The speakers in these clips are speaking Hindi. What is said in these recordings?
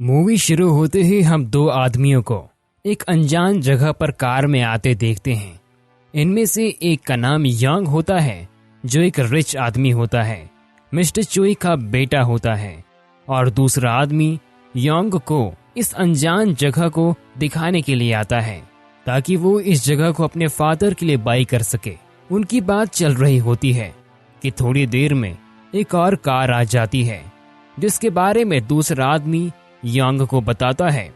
मूवी शुरू होते ही हम दो आदमियों को एक अनजान जगह पर कार में आते देखते हैं। इनमें से एक का नाम यांग होता है, जो एक रिच आदमी होता है, मिस्टर चोई का बेटा होता है, और दूसरा आदमी यांग को इस अनजान जगह को दिखाने के लिए आता है ताकि वो इस जगह को अपने फादर के लिए बाई कर सके। उनकी बात चल रही होती है कि थोड़ी देर में एक और कार आ जाती है, जिसके बारे में दूसरा आदमी यांग को बताता है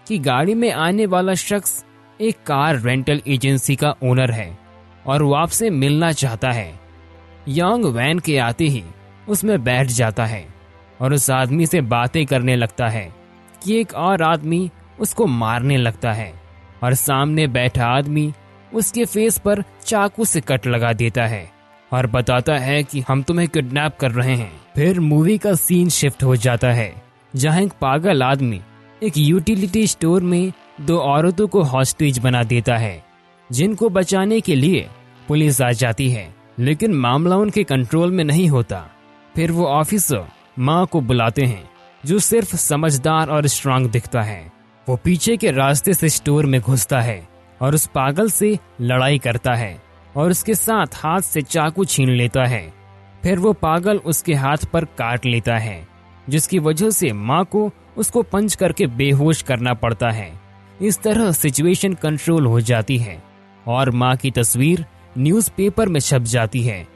कि गाड़ी में आने वाला शख्स एक कार रेंटल एजेंसी का ओनर है और वो आपसे मिलना चाहता है। यांग वैन के आते ही उसमें बैठ जाता है और उस आदमी से बातें करने लगता है कि एक और आदमी उसको मारने लगता है और सामने बैठा आदमी उसके फेस पर चाकू से कट लगा देता है और बताता है कि हम तुम्हें किडनैप कर रहे हैं। फिर मूवी का सीन शिफ्ट हो जाता है, जहां एक पागल आदमी एक यूटिलिटी स्टोर में दो औरतों को हॉस्टेज बना देता है, जिनको बचाने के लिए पुलिस आ जाती है, लेकिन मामला उनके कंट्रोल में नहीं होता। फिर वो ऑफिसर माँ को बुलाते हैं, जो सिर्फ समझदार और स्ट्रांग दिखता है। वो पीछे के रास्ते से स्टोर में घुसता है और उस पागल से लड़ाई करता है और उसके साथ हाथ से चाकू छीन लेता है। फिर वो पागल उसके हाथ पर काट लेता है, जिसकी वजह से माँ को उसको पंच करके बेहोश करना पड़ता है। इस तरह सिचुएशन कंट्रोल हो जाती है और माँ की तस्वीर न्यूज़पेपर में छप जाती है।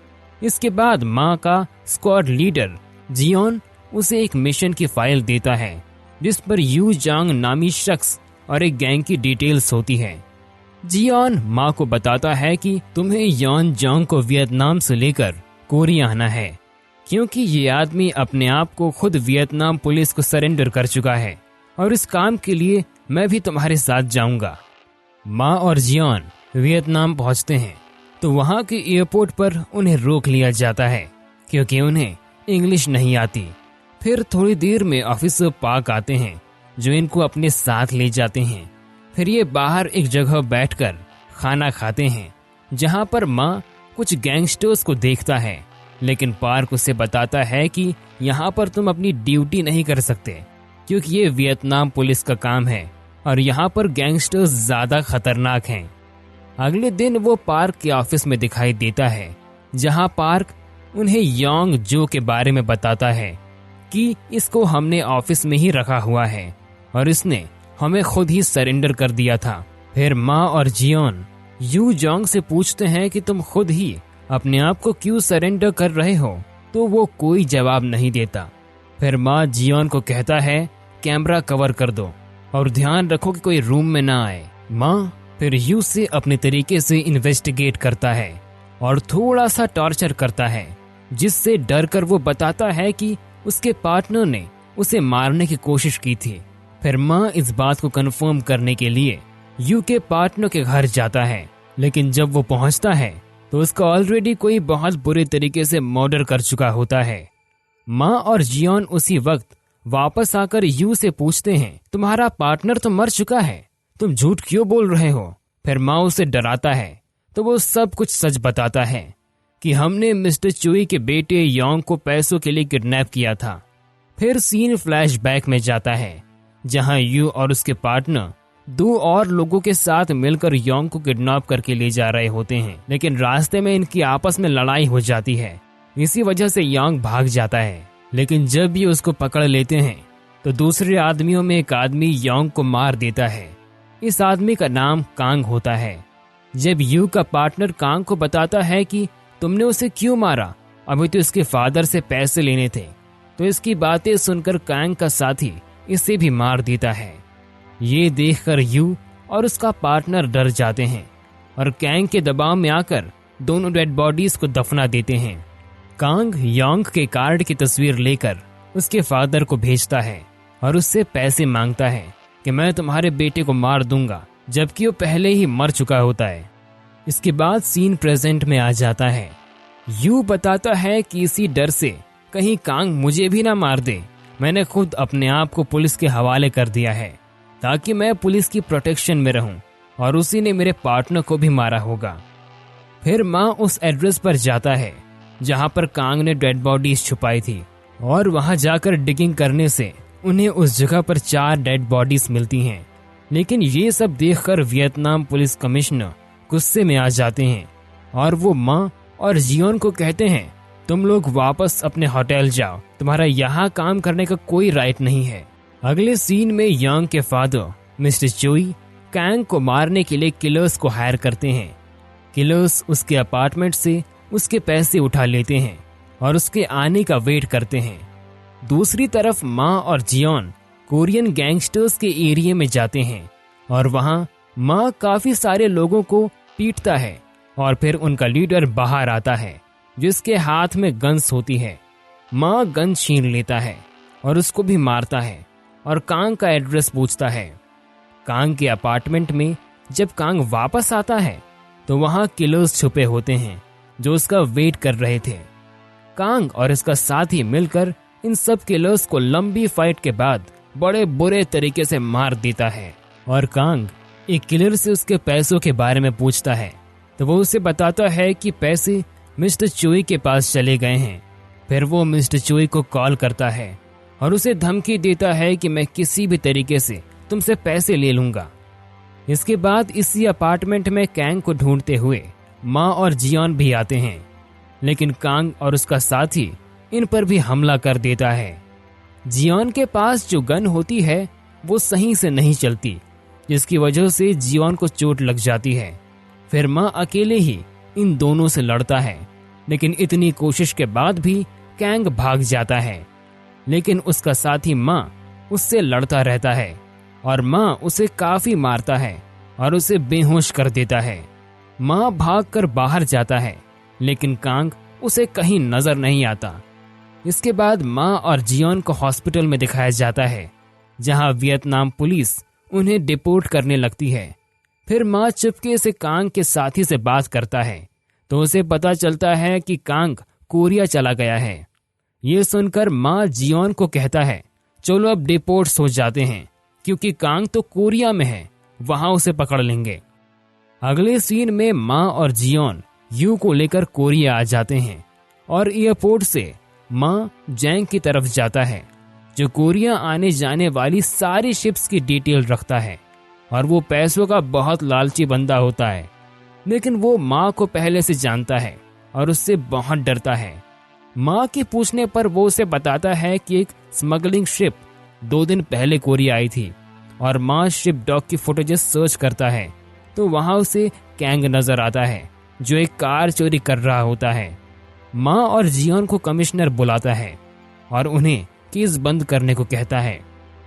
इसके बाद माँ का स्क्वाड लीडर जियोन उसे एक मिशन की फाइल देता है, जिस पर यू जांग नामी शख्स और एक गैंग की डिटेल्स होती है। जियोन माँ को बताता है कि तुम्हें यॉन जांग को वियतनाम से लेकर कोरिया आना है, क्योंकि ये आदमी अपने आप को खुद वियतनाम पुलिस को सरेंडर कर चुका है और इस काम के लिए मैं भी तुम्हारे साथ जाऊंगा। माँ और जियोन वियतनाम पहुंचते हैं तो वहां के एयरपोर्ट पर उन्हें रोक लिया जाता है, क्योंकि उन्हें इंग्लिश नहीं आती। फिर थोड़ी देर में ऑफिसर पार्क आते हैं, जो इनको अपने साथ ले जाते हैं। फिर ये बाहर एक जगह बैठकर खाना खाते हैं, जहां पर माँ कुछ गैंगस्टर्स को देखता है, लेकिन पार्क उसे बताता है कि यहाँ पर तुम अपनी ड्यूटी नहीं कर सकते, क्योंकि ये वियतनाम पुलिस का काम है और यहाँ पर गैंगस्टर्स ज्यादा खतरनाक हैं। अगले दिन वो पार्क के ऑफिस में दिखाई देता है, जहाँ पार्क उन्हें योंग जो के बारे में बताता है कि इसको हमने ऑफिस में ही रखा हुआ है और इसने हमें खुद ही सरेंडर कर दिया था। फिर माँ और जियोन यू जोंग से पूछते हैं कि तुम खुद ही अपने आप को क्यों सरेंडर कर रहे हो, तो वो कोई जवाब नहीं देता। फिर माँ जियोन को कहता है कैमरा कवर कर दो और ध्यान रखो कि कोई रूम में ना आए। माँ फिर यू से अपने तरीके से इन्वेस्टिगेट करता है और थोड़ा सा टॉर्चर करता है, जिससे डर कर वो बताता है कि उसके पार्टनर ने उसे मारने की कोशिश की थी। फिर माँ इस बात को कंफर्म करने के लिए यू के पार्टनर के घर जाता है, लेकिन जब वो पहुंचता है तो उसका ऑलरेडी कोई बहुत बुरे तरीके से मर्डर कर चुका होता है। माँ और जियोन उसी वक्त वापस आकर यू से पूछते हैं तुम्हारा पार्टनर तो मर चुका है, तुम झूठ क्यों बोल रहे हो। फिर माँ उसे डराता है तो वो सब कुछ सच बताता है कि हमने मिस्टर चुई के बेटे योंग को पैसों के लिए किडनैप किया था। फिर सीन फ्लैशबैक में जाता है, जहां यू और उसके पार्टनर दो और लोगों के साथ मिलकर योंग को किडनैप करके ले जा रहे होते हैं, लेकिन रास्ते में इनकी आपस में लड़ाई हो जाती है। इसी वजह से योंग भाग जाता है, लेकिन जब ये उसको पकड़ लेते हैं तो दूसरे आदमियों में एक आदमी योंग को मार देता है। इस आदमी का नाम कांग होता है। जब यू का पार्टनर कांग को बताता है कि तुमने उसे क्यों मारा, अभी तो इसके फादर से पैसे लेने थे, तो इसकी बातें सुनकर कांग का साथी इसे भी मार देता है। ये देखकर यू और उसका पार्टनर डर जाते हैं और कांग के दबाव में आकर दोनों डेड बॉडीज को दफना देते हैं। कांग योंग के कार्ड की तस्वीर लेकर उसके फादर को भेजता है और उससे पैसे मांगता है कि मैं तुम्हारे बेटे को मार दूंगा, जबकि वो पहले ही मर चुका होता है। इसके बाद सीन प्रेजेंट में आ जाता है। यू बताता है कि इसी डर से कहीं कांग मुझे भी ना मार दे, मैंने खुद अपने आप को पुलिस के हवाले कर दिया है ताकि मैं पुलिस की प्रोटेक्शन में रहूं, और उसी ने मेरे पार्टनर को भी मारा होगा। फिर माँ उस एड्रेस पर जाता है जहां पर कांग ने डेड बॉडीज छुपाई थी और वहां जाकर डिगिंग करने से उन्हें उस जगह पर 4 डेड बॉडीज मिलती हैं। लेकिन ये सब देखकर वियतनाम पुलिस कमिश्नर गुस्से में आ जाते हैं और वो माँ और जियोन को कहते हैं, तुम लोग वापस अपने होटल जाओ, तुम्हारा यहाँ काम करने का कोई राइट नहीं है। अगले सीन में यांग के फादर मिस्टर चोई कांग को मारने के लिए किलर्स को हायर करते हैं। किलर्स उसके अपार्टमेंट से उसके पैसे उठा लेते हैं और उसके आने का वेट करते हैं। दूसरी तरफ माँ और जियोन कोरियन गैंगस्टर्स के एरिया में जाते हैं और वहाँ माँ काफी सारे लोगों को पीटता है और फिर उनका लीडर बाहर आता है जिसके हाथ में गन्स होती है। माँ गन छीन लेता है और उसको भी मारता है और कांग का एड्रेस पूछता है। कांग के अपार्टमेंट में जब कांग वापस आता है तो वहाँ किलर्स छुपे होते हैं जो उसका वेट कर रहे थे। कांग और इसका साथी मिलकर इन सब किलर्स को लंबी फाइट के बाद बड़े बुरे तरीके से मार देता है और कांग एक किलर से उसके पैसों के बारे में पूछता है तो वो उसे बताता है कि पैसे मिस्टर चोई के पास चले गए हैं। फिर वो मिस्टर चोई को कॉल करता है और उसे धमकी देता है कि मैं किसी भी तरीके से तुमसे पैसे ले लूंगा। इसके बाद इसी अपार्टमेंट में कांग को ढूंढते हुए माँ और जियोन भी आते हैं, लेकिन कांग और उसका साथी इन पर भी हमला कर देता है। जियोन के पास जो गन होती है वो सही से नहीं चलती, जिसकी वजह से जियोन को चोट लग जाती है। फिर माँ अकेले ही इन दोनों से लड़ता है, लेकिन इतनी कोशिश के बाद भी कांग भाग जाता है। लेकिन उसका साथी माँ उससे लड़ता रहता है और माँ उसे काफी मारता है और उसे बेहोश कर देता है। माँ भागकर बाहर जाता है, लेकिन कांग उसे कहीं नजर नहीं आता। इसके बाद माँ और जियोन को हॉस्पिटल में दिखाया जाता है, जहाँ वियतनाम पुलिस उन्हें डिपोर्ट करने लगती है। फिर माँ चुपके से कांग के साथी से बात करता है तो उसे पता चलता है कि कांग कोरिया चला गया है। ये सुनकर माँ जियोन को कहता है, चलो अब डिपोर्ट हो जाते हैं क्योंकि कांग तो कोरिया में है, वहां उसे पकड़ लेंगे। अगले सीन में माँ और जियोन यू को लेकर कोरिया आ जाते हैं और एयरपोर्ट से माँ जैंग की तरफ जाता है जो कोरिया आने जाने वाली सारी शिप्स की डिटेल रखता है और वो पैसों का बहुत लालची बंदा होता है। लेकिन वो माँ को पहले से जानता है और उससे बहुत डरता है। माँ के पूछने पर वो उसे बताता है कि एक स्मगलिंग शिप 2 दिन पहले कोरिया आई थी और माँ शिप डॉक की फुटेजेस सर्च करता है तो वहां उसे कांग नजर आता है जो एक कार चोरी कर रहा होता है। माँ और जियोन को कमिश्नर बुलाता है और उन्हें केस बंद करने को कहता है,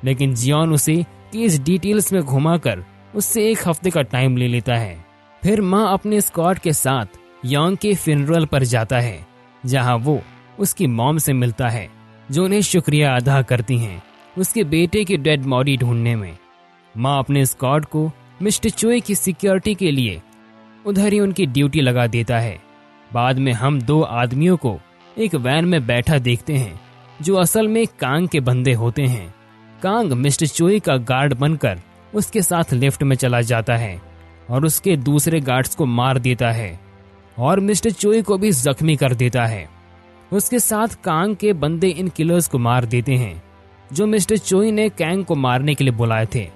लेकिन जियोन उसे केस डिटेल्स में घुमाकर उससे 1 हफ्ते का टाइम ले लेता है। फिर माँ अपने स्क्वाड के साथ यांग के फ्यूनरल पर जाता है, जहाँ वो उसकी मॉम से मिलता है जो उन्हें शुक्रिया अदा करती हैं उसके बेटे की डेड बॉडी ढूंढने में। माँ अपने स्क्वाड को मिस्टर चोई की सिक्योरिटी के लिए उधर ही उनकी ड्यूटी लगा देता है। बाद में हम 2 आदमियों को एक वैन में बैठा देखते हैं जो असल में कांग के बंदे होते हैं। कांग मिस्टर चोई का गार्ड बनकर उसके साथ लिफ्ट में चला जाता है और उसके दूसरे गार्ड्स को मार देता है और मिस्टर चोई को भी जख्मी कर देता है। उसके साथ कांग के बंदे इन किलर्स को मार देते हैं जो मिस्टर चोई ने कांग को मारने के लिए बुलाए थे।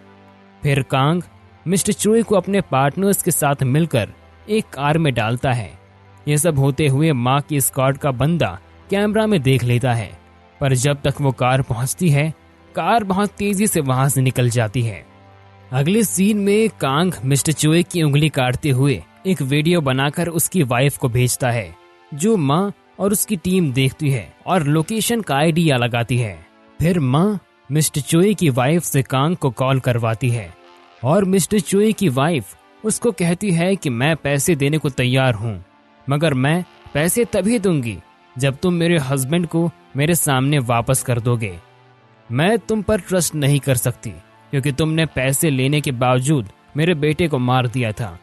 फिर कांग मिस्टर चोई को अपने पार्टनर्स के साथ मिलकर एक कार में डालता है। ये सब होते हुए माँ की स्क्वाड का बंदा कैमरा में देख लेता है, पर जब तक वो कार पहुंचती है कार बहुत तेजी से वहां से निकल जाती है। अगले सीन में कांग मिस्टर चोई की उंगली काटते हुए एक वीडियो बनाकर उसकी वाइफ को भेजता है जो माँ और उसकी टीम देखती है और लोकेशन का आइडिया लगाती है। फिर माँ मिस्टर चोई की वाइफ से कांग को कॉल करवाती है और मिस्टर चोई की वाइफ उसको कहती है कि मैं पैसे देने को तैयार हूँ, मगर मैं पैसे तभी दूंगी जब तुम मेरे हस्बैंड को मेरे सामने वापस कर दोगे। मैं तुम पर ट्रस्ट नहीं कर सकती क्योंकि तुमने पैसे लेने के बावजूद मेरे बेटे को मार दिया था।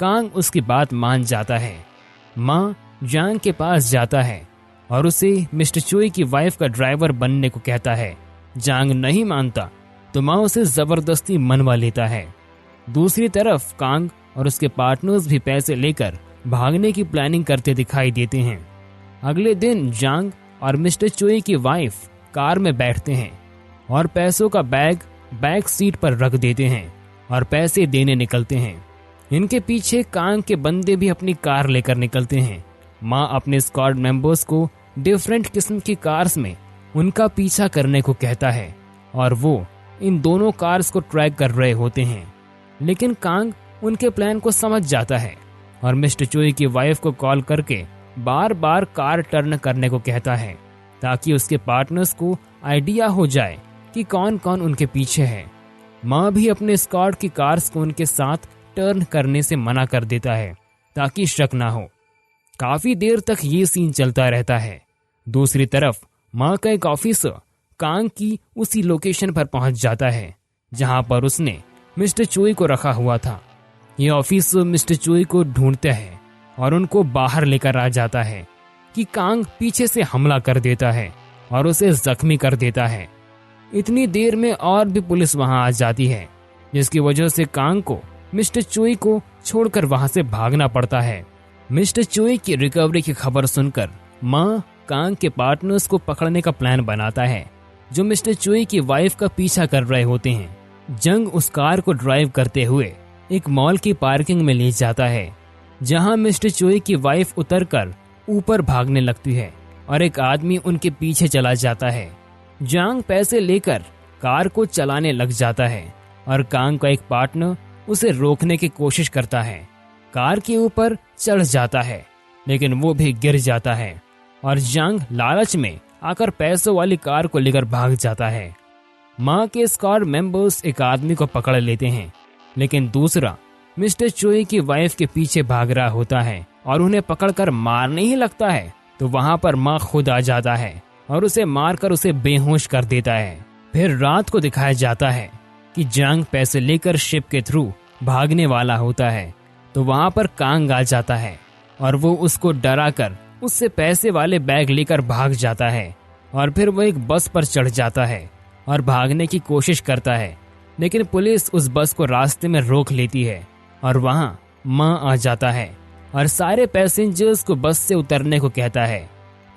कांग उसकी बात मान जाता है। माँ जांग के पास जाता है और उसे मिस्टर चोई की वाइफ का ड्राइवर बनने को कहता है। जांग नहीं मानता तो माँ उसे जबरदस्ती मनवा लेता है। दूसरी तरफ कांग और उसके पार्टनर्स भी पैसे लेकर भागने की प्लानिंग करते दिखाई देते हैं। अगले दिन जांग और मिस्टर चोई की वाइफ कार में बैठते हैं और पैसों का बैक सीट पर रख देते हैं और पैसे देने निकलते हैं। इनके पीछे कांग के बंदे भी अपनी कार लेकर निकलते हैं। माँ अपने स्क्वाड मेंबर्स को डिफरेंट किस्म की कार्स में उनका पीछा करने को कहता है और वो इन दोनों कार्स को ट्रैक कर रहे होते हैं। लेकिन कांग उनके प्लान को समझ जाता है और मिस्टर चोई की वाइफ को कॉल करके बार बार कार टर्न करने को कहता है ताकि उसके पार्टनर्स को आइडिया हो जाए कि कौन कौन उनके पीछे है। माँ भी अपने स्क्वाड की कार्स को उनके साथ टर्न करने से मना कर देता है ताकि शक ना हो। काफी देर तक ये सीन चलता रहता है। दूसरी तरफ माँ का एक ऑफिसर कांग की उसी लोकेशन पर पहुंच जाता है जहां पर उसने मिस्टर चोई को रखा हुआ था। ये ऑफिसर मिस्टर चोई को ढूंढता है और उनको बाहर लेकर आ जाता है कि कांग पीछे से हमला कर देता है और उसे जख्मी कर देता है। इतनी देर में और भी पुलिस वहां आ जाती है जिसकी वजह से कांग को मिस्टर चोई को छोड़कर वहां से भागना पड़ता है। मिस्टर चोई की रिकवरी की खबर सुनकर माँ कांग के पार्टनर्स को पकड़ने का प्लान बनाता है जो मिस्टर चोई की वाइफ का पीछा कर रहे होते हैं। जंग उस कार को ड्राइव करते हुए एक मॉल की पार्किंग में ले जाता है जहां मिस्टर चोई की वाइफ उतरकर ऊपर भागने लगती है और एक आदमी उनके पीछे चला जाता है। जांग पैसे लेकर कार को चलाने लग जाता है और कांग का एक पार्टनर उसे रोकने की कोशिश करता है। कार के ऊपर चढ़ जाता है लेकिन वो भी गिर जाता है और जांग लालच में आकर पैसों वाली कार को लेकर भाग जाता है। माँ के स्क्वाड मेंबर्स एक आदमी को पकड़ लेते हैं लेकिन दूसरा मिस्टर चोई की वाइफ के पीछे भाग रहा होता है और उन्हें पकड़कर मारने ही लगता है तो वहां पर माँ खुद आ जाता है और उसे मारकर उसे बेहोश कर देता है। फिर रात को दिखाया जाता है कि जांग पैसे लेकर शिप के थ्रू भागने वाला होता है तो वहां पर कांग आ जाता है और वो उसको डराकर उससे पैसे वाले बैग लेकर भाग जाता है और फिर वो एक बस पर चढ़ जाता है और भागने की कोशिश करता है लेकिन पुलिस उस बस को रास्ते में रोक लेती है और वहां माँ आ जाता है और सारे पैसेंजर्स को बस से उतरने को कहता है।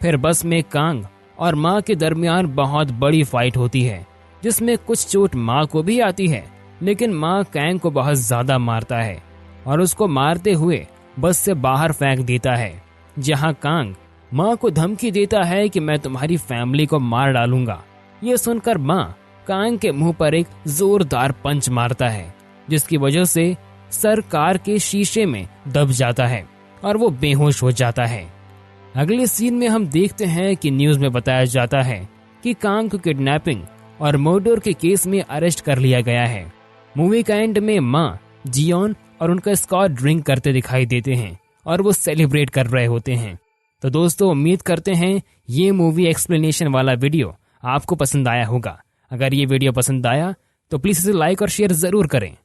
फिर बस में कांग और माँ के दरमियान बहुत बड़ी फाइट होती है जिसमें कुछ चोट माँ को भी आती है लेकिन माँ कांग को बहुत ज्यादा मारता है और उसको मारते हुए बस से बाहर फेंक देता है जहां कांग माँ को धमकी देता है कि मैं तुम्हारी फैमिली को मार डालूंगा। ये सुनकर माँ कांग के मुंह पर एक जोरदार पंच मारता है जिसकी वजह से सर कार के शीशे में दब जाता है और वो बेहोश हो जाता है। अगले सीन में हम देखते हैं कि न्यूज में बताया जाता है कि कांग को किडनैपिंग और मर्डर के केस में अरेस्ट कर लिया गया है। मूवी का एंड में माँ, जियोन और उनका स्क्वाड ड्रिंक करते दिखाई देते हैं और वो सेलिब्रेट कर रहे होते हैं। तो दोस्तों उम्मीद करते हैं ये मूवी एक्सप्लेनेशन वाला वीडियो आपको पसंद आया होगा। अगर ये वीडियो पसंद आया तो प्लीज इसे लाइक और शेयर जरूर करें।